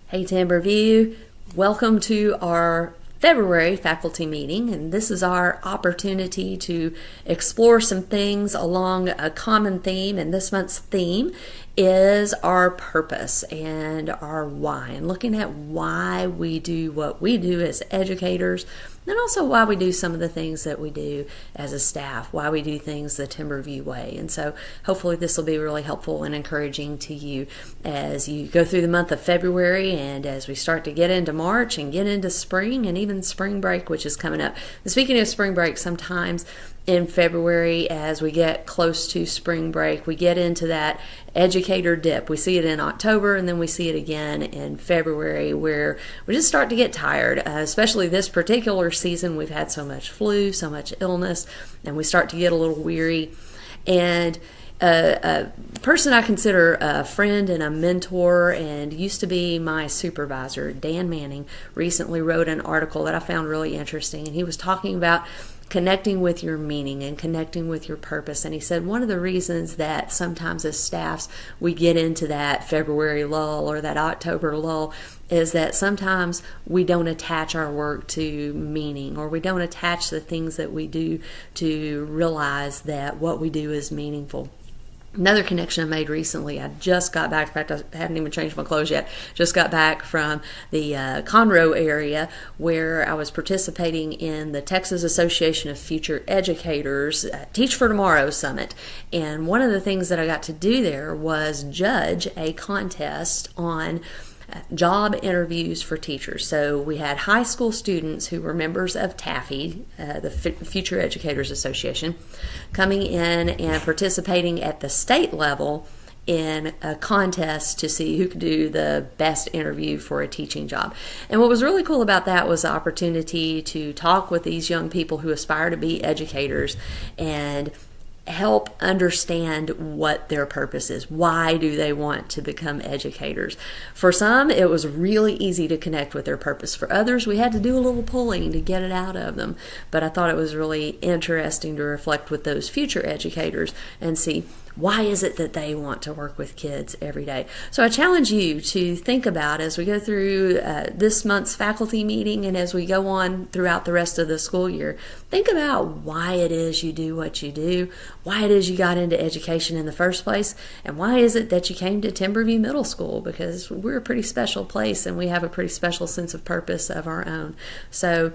Hey Timberview, welcome to our February faculty meeting, and this is our opportunity to explore some things along a common theme, and this month's theme is our purpose and our why, and looking at why we do what we do as educators, and also why we do some of the things that we do as a staff, why we do things the Timberview way. And so hopefully this will be really helpful and encouraging to you as you go through the month of February and as we start to get into March and get into spring and even spring break, which is coming up. And speaking of spring break, sometimes in February, as we get close to spring break, we get into that educator dip. We see it in October, and then we see it again in February, where we just start to get tired, especially this particular season. We've had so much flu, so much illness, and we start to get a little weary. And a person I consider a friend and a mentor and used to be my supervisor, Dan Manning, recently wrote an article that I found really interesting, and he was talking about connecting with your meaning and connecting with your purpose. And he said one of the reasons that sometimes as staffs we get into that February lull or that October lull is that sometimes we don't attach our work to meaning, or we don't attach the things that we do to realize that what we do is meaningful. Another connection I made recently, I just got back, in fact I haven't even changed my clothes yet, just got back from the Conroe area where I was participating in the Texas Association of Future Educators Teach for Tomorrow Summit. And one of the things that I got to do there was judge a contest on job interviews for teachers. So we had high school students who were members of TAFE, the Future Educators Association, coming in and participating at the state level in a contest to see who could do the best interview for a teaching job. And what was really cool about that was the opportunity to talk with these young people who aspire to be educators and help understand what their purpose is. Why do they want to become educators? For some, it was really easy to connect with their purpose. For others, we had to do a little pulling to get it out of them. But I thought it was really interesting to reflect with those future educators and see why is it that they want to work with kids every day. So I challenge you to think about, as we go through this month's faculty meeting and as we go on throughout the rest of the school year, think about why it is you do what you do, why it is you got into education in the first place, and why is it that you came to Timberview Middle School, because we're a pretty special place and we have a pretty special sense of purpose of our own. So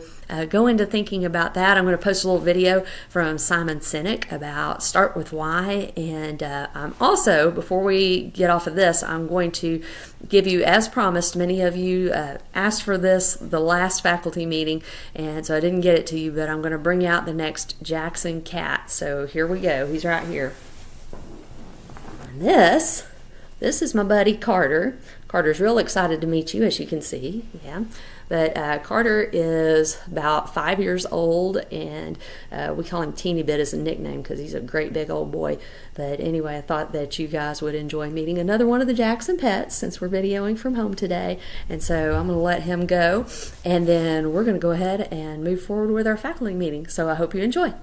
go into thinking about that. I'm going to post a little video from Simon Sinek about Start With Why, and I'm also, before we get off of this, I'm going to give you, as promised, many of you asked for this the last faculty meeting, and so I didn't get it to you, but I'm going to bring out the next Jackson cat. So here we go. He's right here. And this is my buddy Carter. Carter's real excited to meet you, as you can see. Yeah. But Carter is about 5 years old, and we call him Teeny Bit as a nickname because he's a great big old boy. But anyway, I thought that you guys would enjoy meeting another one of the Jackson pets since we're videoing from home today. And so I'm going to let him go, and then we're going to go ahead and move forward with our faculty meeting. So I hope you enjoy.